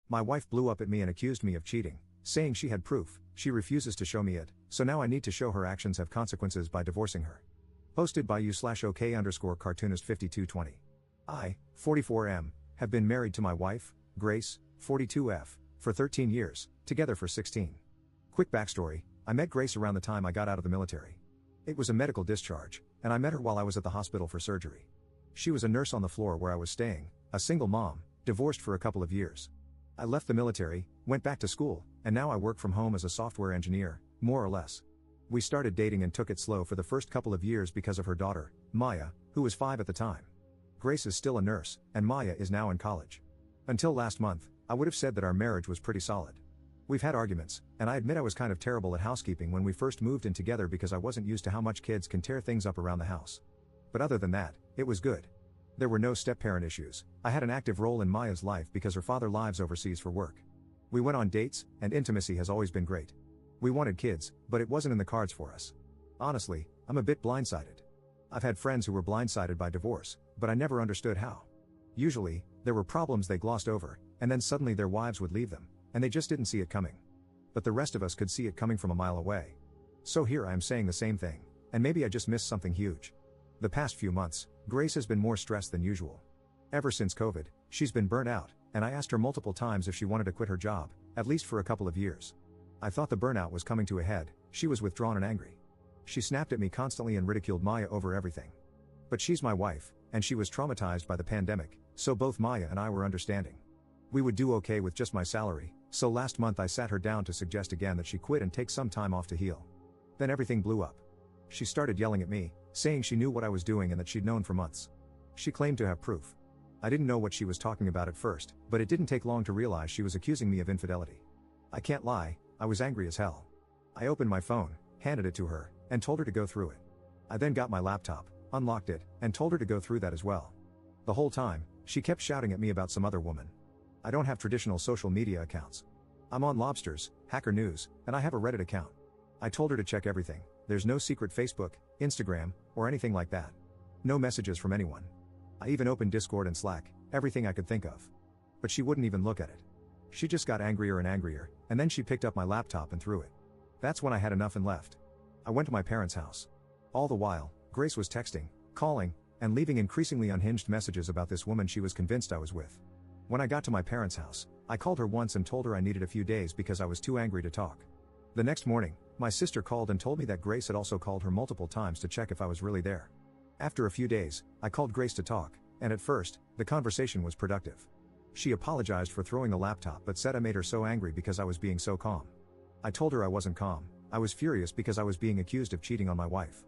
My wife blew up at me and accused me of cheating, saying she had proof. She refuses to show me it, so now I need to show her actions have consequences by divorcing her. Posted by u/OK_cartoonist 5220. I, 44M, have been married to my wife, Grace, 42F, for 13 years, together for 16. Quick backstory, I met Grace around the time I got out of the military. It was a medical discharge, and I met her while I was at the hospital for surgery. She was a nurse on the floor where I was staying, a single mom, divorced for a couple of years. I left the military, went back to school, and now I work from home as a software engineer, more or less. We started dating and took it slow for the first couple of years because of her daughter, Maya, who was 5 at the time. Grace is still a nurse, and Maya is now in college. Until last month, I would have said that our marriage was pretty solid. We've had arguments, and I admit I was kind of terrible at housekeeping when we first moved in together because I wasn't used to how much kids can tear things up around the house. But other than that, it was good. There were no step-parent issues. I had an active role in Maya's life because her father lives overseas for work. We went on dates, and intimacy has always been great. We wanted kids, but it wasn't in the cards for us. Honestly, I'm a bit blindsided. I've had friends who were blindsided by divorce, but I never understood how. Usually, there were problems they glossed over, and then suddenly their wives would leave them, and they just didn't see it coming. But the rest of us could see it coming from a mile away. So here I am saying the same thing, and maybe I just missed something huge. The past few months, Grace has been more stressed than usual. Ever since COVID, she's been burnt out, and I asked her multiple times if she wanted to quit her job, at least for a couple of years. I thought the burnout was coming to a head. She was withdrawn and angry. She snapped at me constantly and ridiculed Maya over everything. But she's my wife, and she was traumatized by the pandemic, so both Maya and I were understanding. We would do okay with just my salary, so last month I sat her down to suggest again that she quit and take some time off to heal. Then everything blew up. She started yelling at me, saying she knew what I was doing and that she'd known for months. She claimed to have proof. I didn't know what she was talking about at first, but it didn't take long to realize she was accusing me of infidelity. I can't lie, I was angry as hell. I opened my phone, handed it to her, and told her to go through it. I then got my laptop, unlocked it, and told her to go through that as well. The whole time, she kept shouting at me about some other woman. I don't have traditional social media accounts. I'm on Lobsters, Hacker News, and I have a Reddit account. I told her to check everything. There's no secret Facebook, Instagram, or anything like that. No messages from anyone. I even opened Discord and Slack, everything I could think of. But she wouldn't even look at it. She just got angrier and angrier, and then she picked up my laptop and threw it. That's when I had enough and left. I went to my parents' house. All the while, Grace was texting, calling, and leaving increasingly unhinged messages about this woman she was convinced I was with. When I got to my parents' house, I called her once and told her I needed a few days because I was too angry to talk. The next morning, my sister called and told me that Grace had also called her multiple times to check if I was really there. After a few days, I called Grace to talk, and at first, the conversation was productive. She apologized for throwing the laptop but said I made her so angry because I was being so calm. I told her I wasn't calm, I was furious because I was being accused of cheating on my wife.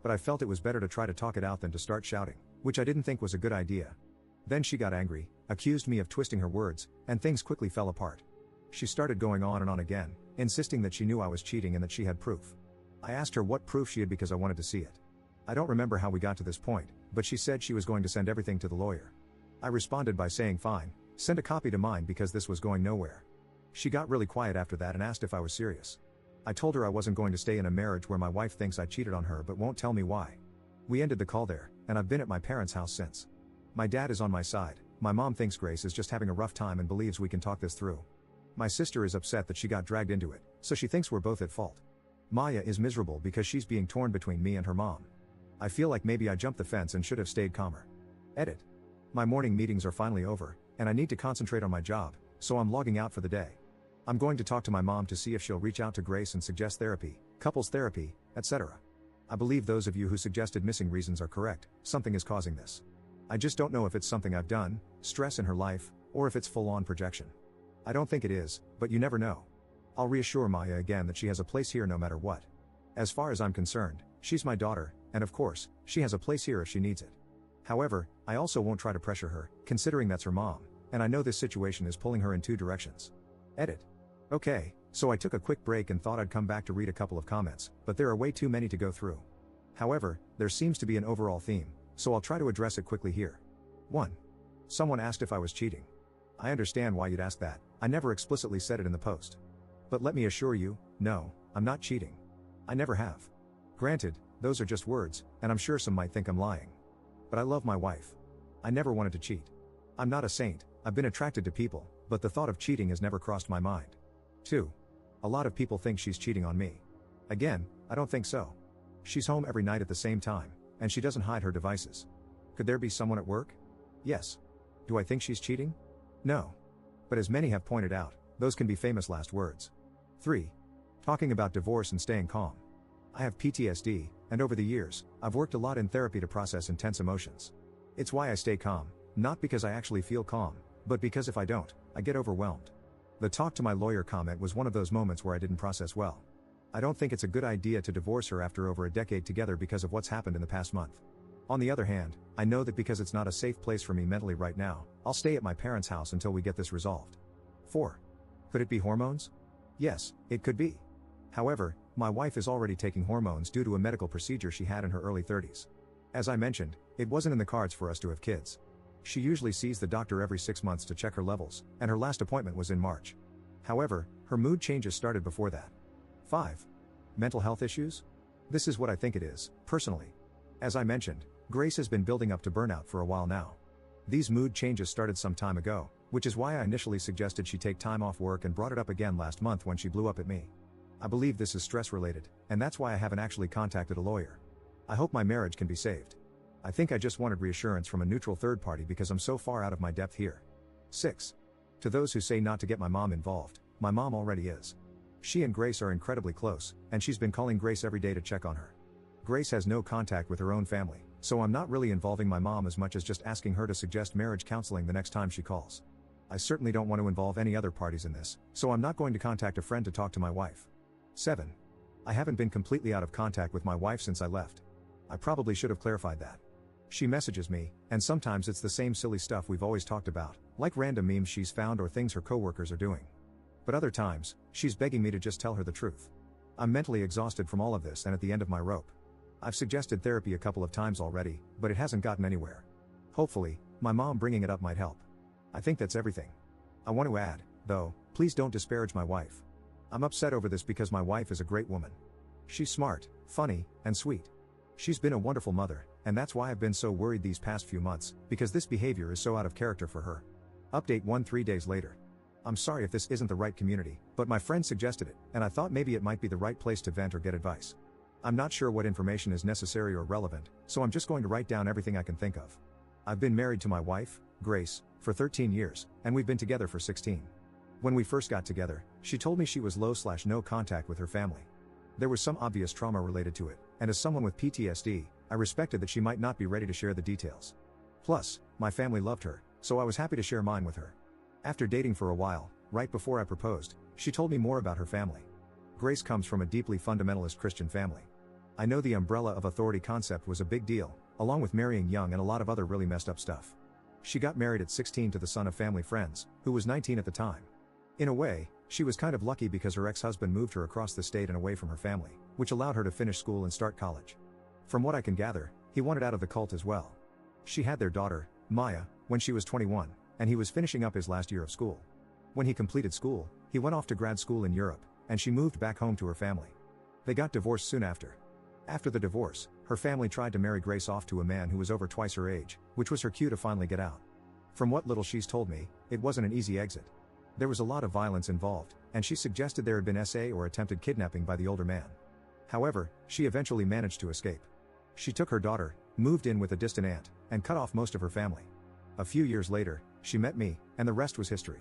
But I felt it was better to try to talk it out than to start shouting, which I didn't think was a good idea. Then she got angry, accused me of twisting her words, and things quickly fell apart. She started going on and on again, insisting that she knew I was cheating and that she had proof. I asked her what proof she had because I wanted to see it. I don't remember how we got to this point, but she said she was going to send everything to the lawyer. I responded by saying fine, send a copy to mine because this was going nowhere. She got really quiet after that and asked if I was serious. I told her I wasn't going to stay in a marriage where my wife thinks I cheated on her but won't tell me why. We ended the call there, and I've been at my parents' house since. My dad is on my side, my mom thinks Grace is just having a rough time and believes we can talk this through. My sister is upset that she got dragged into it, so she thinks we're both at fault. Maya is miserable because she's being torn between me and her mom. I feel like maybe I jumped the fence and should have stayed calmer. Edit. My morning meetings are finally over, and I need to concentrate on my job, so I'm logging out for the day. I'm going to talk to my mom to see if she'll reach out to Grace and suggest therapy, couples therapy, etc. I believe those of you who suggested missing reasons are correct, something is causing this. I just don't know if it's something I've done, stress in her life, or if it's full-on projection. I don't think it is, but you never know. I'll reassure Maya again that she has a place here no matter what. As far as I'm concerned, she's my daughter, and of course, she has a place here if she needs it. However, I also won't try to pressure her, considering that's her mom, and I know this situation is pulling her in two directions. Edit. Okay, so I took a quick break and thought I'd come back to read a couple of comments, but there are way too many to go through. However, there seems to be an overall theme, so I'll try to address it quickly here. 1. Someone asked if I was cheating. I understand why you'd ask that, I never explicitly said it in the post. But let me assure you, no, I'm not cheating. I never have. Granted, those are just words, and I'm sure some might think I'm lying. But I love my wife. I never wanted to cheat. I'm not a saint, I've been attracted to people, but the thought of cheating has never crossed my mind. 2. A lot of people think she's cheating on me. Again, I don't think so. She's home every night at the same time, and she doesn't hide her devices. Could there be someone at work? Yes. Do I think she's cheating? No. But as many have pointed out, those can be famous last words. 3. Talking about divorce and staying calm. I have PTSD, and over the years, I've worked a lot in therapy to process intense emotions. It's why I stay calm, not because I actually feel calm, but because if I don't, I get overwhelmed. The talk to my lawyer comment was one of those moments where I didn't process well. I don't think it's a good idea to divorce her after over a decade together because of what's happened in the past month. On the other hand, I know that because it's not a safe place for me mentally right now, I'll stay at my parents' house until we get this resolved. 4. Could it be hormones? Yes, it could be. However, my wife is already taking hormones due to a medical procedure she had in her early 30s. As I mentioned, it wasn't in the cards for us to have kids. She usually sees the doctor every 6 months to check her levels, and her last appointment was in March. However, her mood changes started before that. 5. Mental health issues? This is what I think it is, personally. As I mentioned, Grace has been building up to burnout for a while now. These mood changes started some time ago, which is why I initially suggested she take time off work and brought it up again last month when she blew up at me. I believe this is stress related, and that's why I haven't actually contacted a lawyer. I hope my marriage can be saved. I think I just wanted reassurance from a neutral third party because I'm so far out of my depth here. 6. To those who say not to get my mom involved, my mom already is. She and Grace are incredibly close, and she's been calling Grace every day to check on her. Grace has no contact with her own family, so I'm not really involving my mom as much as just asking her to suggest marriage counseling the next time she calls. I certainly don't want to involve any other parties in this, so I'm not going to contact a friend to talk to my wife. 7. I haven't been completely out of contact with my wife since I left. I probably should have clarified that. She messages me, and sometimes it's the same silly stuff we've always talked about, like random memes she's found or things her coworkers are doing. But other times, she's begging me to just tell her the truth. I'm mentally exhausted from all of this and at the end of my rope. I've suggested therapy a couple of times already, but it hasn't gotten anywhere. Hopefully, my mom bringing it up might help. I think that's everything. I want to add, though, please don't disparage my wife. I'm upset over this because my wife is a great woman. She's smart, funny, and sweet. She's been a wonderful mother, and that's why I've been so worried these past few months, because this behavior is so out of character for her. Update 3 days later. I'm sorry if this isn't the right community, but my friend suggested it, and I thought maybe it might be the right place to vent or get advice. I'm not sure what information is necessary or relevant, so I'm just going to write down everything I can think of. I've been married to my wife, Grace, for 13 years, and we've been together for 16. When we first got together, she told me she was low/no contact with her family. There was some obvious trauma related to it, and as someone with PTSD, I respected that she might not be ready to share the details. Plus, my family loved her, so I was happy to share mine with her. After dating for a while, right before I proposed, she told me more about her family. Grace comes from a deeply fundamentalist Christian family. I know the umbrella of authority concept was a big deal, along with marrying young and a lot of other really messed up stuff. She got married at 16 to the son of family friends, who was 19 at the time. In a way, she was kind of lucky because her ex-husband moved her across the state and away from her family, which allowed her to finish school and start college. From what I can gather, he wanted out of the cult as well. She had their daughter, Maya, when she was 21, and he was finishing up his last year of school. When he completed school, he went off to grad school in Europe, and she moved back home to her family. They got divorced soon after. After the divorce, her family tried to marry Grace off to a man who was over twice her age, which was her cue to finally get out. From what little she's told me, it wasn't an easy exit. There was a lot of violence involved, and she suggested there had been SA or attempted kidnapping by the older man. However, she eventually managed to escape. She took her daughter, moved in with a distant aunt, and cut off most of her family. A few years later, she met me, and the rest was history.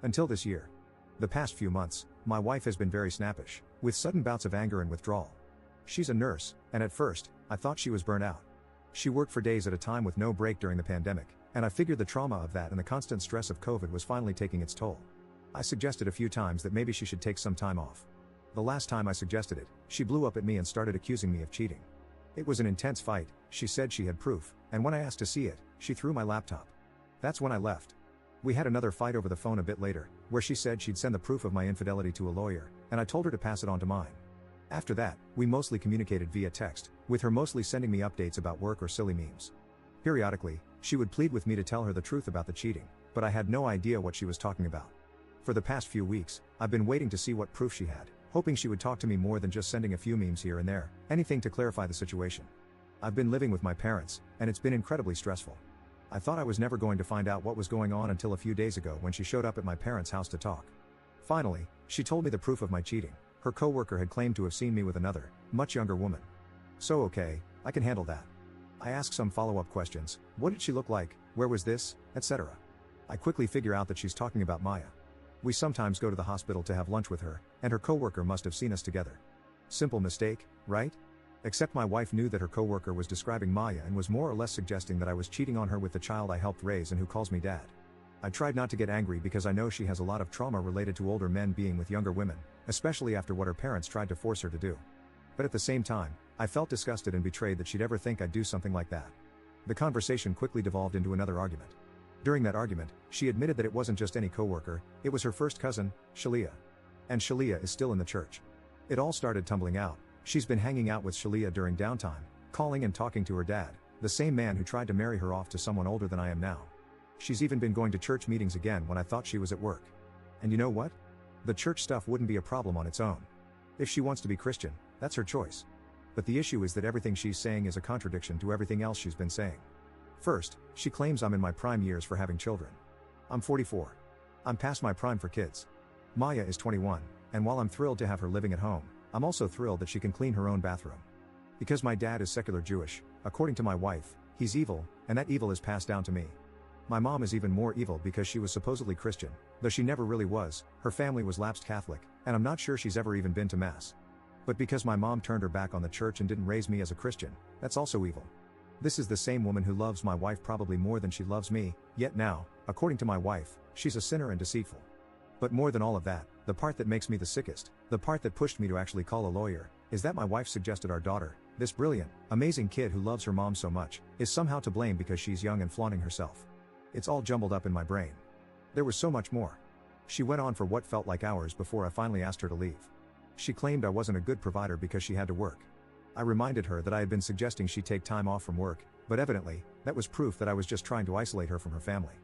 Until this year. The past few months, my wife has been very snappish, with sudden bouts of anger and withdrawal. She's a nurse, and at first, I thought she was burnt out. She worked for days at a time with no break during the pandemic, and I figured the trauma of that and the constant stress of COVID was finally taking its toll. I suggested a few times that maybe she should take some time off. The last time I suggested it, she blew up at me and started accusing me of cheating. It was an intense fight, she said she had proof, and when I asked to see it, she threw my laptop. That's when I left. We had another fight over the phone a bit later, where she said she'd send the proof of my infidelity to a lawyer, and I told her to pass it on to mine. After that, we mostly communicated via text, with her mostly sending me updates about work or silly memes. Periodically, she would plead with me to tell her the truth about the cheating, but I had no idea what she was talking about. For the past few weeks, I've been waiting to see what proof she had, hoping she would talk to me more than just sending a few memes here and there, anything to clarify the situation. I've been living with my parents, and it's been incredibly stressful. I thought I was never going to find out what was going on until a few days ago when she showed up at my parents' house to talk. Finally, she told me the proof of my cheating. Her coworker had claimed to have seen me with another, much younger woman. So okay, I can handle that. I ask some follow-up questions. What did she look like? Where was this? Etc. I quickly figure out that she's talking about Maya. We sometimes go to the hospital to have lunch with her, and her coworker must have seen us together. Simple mistake, right? Except my wife knew that her coworker was describing Maya and was more or less suggesting that I was cheating on her with the child I helped raise and who calls me dad. I tried not to get angry because I know she has a lot of trauma related to older men being with younger women, especially after what her parents tried to force her to do. But at the same time, I felt disgusted and betrayed that she'd ever think I'd do something like that. The conversation quickly devolved into another argument. During that argument, she admitted that it wasn't just any coworker, it was her first cousin, Shalia. And Shalia is still in the church. It all started tumbling out. She's been hanging out with Shalia during downtime, calling and talking to her dad, the same man who tried to marry her off to someone older than I am now. She's even been going to church meetings again when I thought she was at work. And you know what? The church stuff wouldn't be a problem on its own. If she wants to be Christian, that's her choice. But the issue is that everything she's saying is a contradiction to everything else she's been saying. First, she claims I'm in my prime years for having children. I'm 44. I'm past my prime for kids. Maya is 21, and while I'm thrilled to have her living at home, I'm also thrilled that she can clean her own bathroom. Because my dad is secular Jewish, according to my wife, he's evil, and that evil is passed down to me. My mom is even more evil because she was supposedly Christian, though she never really was. Her family was lapsed Catholic, and I'm not sure she's ever even been to Mass. But because my mom turned her back on the church and didn't raise me as a Christian, that's also evil. This is the same woman who loves my wife probably more than she loves me, yet now, according to my wife, she's a sinner and deceitful. But more than all of that, the part that makes me the sickest, the part that pushed me to actually call a lawyer, is that my wife suggested our daughter, this brilliant, amazing kid who loves her mom so much, is somehow to blame because she's young and flaunting herself. It's all jumbled up in my brain. There was so much more. She went on for what felt like hours before I finally asked her to leave. She claimed I wasn't a good provider because she had to work. I reminded her that I had been suggesting she take time off from work, but evidently, that was proof that I was just trying to isolate her from her family.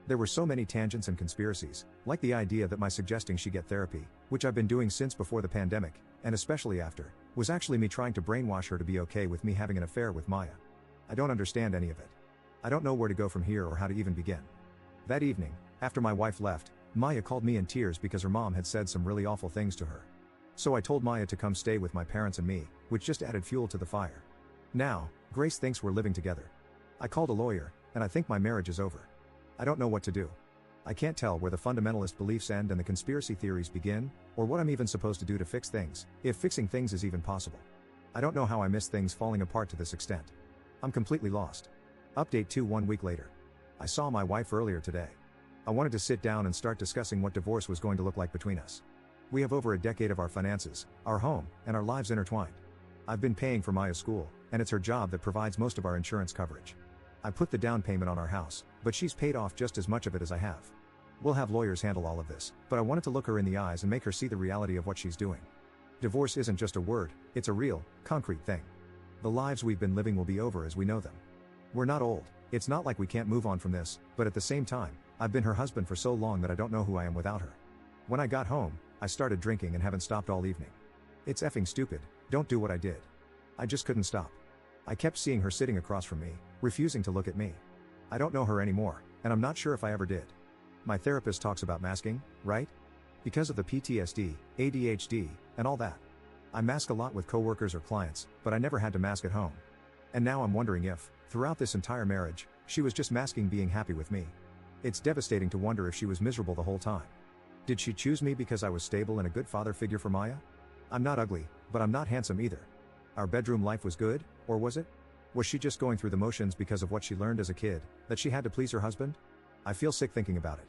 There were so many tangents and conspiracies, like the idea that my suggesting she get therapy, which I've been doing since before the pandemic, and especially after, was actually me trying to brainwash her to be okay with me having an affair with Maya. I don't understand any of it. I don't know where to go from here or how to even begin. That evening, after my wife left, Maya called me in tears because her mom had said some really awful things to her. So I told Maya to come stay with my parents and me, which just added fuel to the fire. Now, Grace thinks we're living together. I called a lawyer, and I think my marriage is over. I don't know what to do. I can't tell where the fundamentalist beliefs end and the conspiracy theories begin, or what I'm even supposed to do to fix things, if fixing things is even possible. I don't know how I missed things falling apart to this extent. I'm completely lost. Update 2 1 week later. I saw my wife earlier today. I wanted to sit down and start discussing what divorce was going to look like between us. We have over a decade of our finances, our home, and our lives intertwined. I've been paying for Maya's school, and it's her job that provides most of our insurance coverage. I put the down payment on our house, but she's paid off just as much of it as I have. We'll have lawyers handle all of this, but I wanted to look her in the eyes and make her see the reality of what she's doing. Divorce isn't just a word, it's a real, concrete thing. The lives we've been living will be over as we know them. We're not old, it's not like we can't move on from this, but at the same time, I've been her husband for so long that I don't know who I am without her. When I got home, I started drinking and haven't stopped all evening. It's effing stupid, don't do what I did. I just couldn't stop. I kept seeing her sitting across from me, refusing to look at me. I don't know her anymore, and I'm not sure if I ever did. My therapist talks about masking, right? Because of the PTSD, ADHD, and all that. I mask a lot with coworkers or clients, but I never had to mask at home. And now I'm wondering if, throughout this entire marriage, she was just masking being happy with me. It's devastating to wonder if she was miserable the whole time. Did she choose me because I was stable and a good father figure for Maya? I'm not ugly, but I'm not handsome either. Our bedroom life was good, or was it? Was she just going through the motions because of what she learned as a kid, that she had to please her husband? I feel sick thinking about it.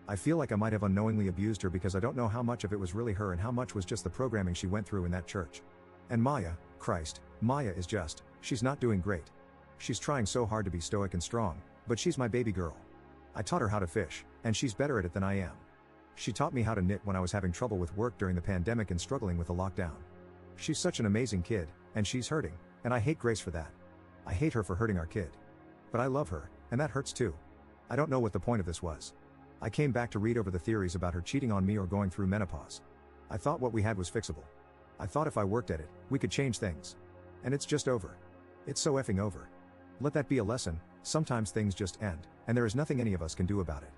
I feel like I might have unknowingly abused her because I don't know how much of it was really her and how much was just the programming she went through in that church. And Maya, Christ, Maya is just, she's not doing great. She's trying so hard to be stoic and strong, but she's my baby girl. I taught her how to fish, and she's better at it than I am. She taught me how to knit when I was having trouble with work during the pandemic and struggling with the lockdown. She's such an amazing kid, and she's hurting, and I hate Grace for that. I hate her for hurting our kid. But I love her, and that hurts too. I don't know what the point of this was. I came back to read over the theories about her cheating on me or going through menopause. I thought what we had was fixable. I thought if I worked at it, we could change things. And it's just over. It's so effing over. Let that be a lesson, Sometimes things just end, and there is nothing any of us can do about it.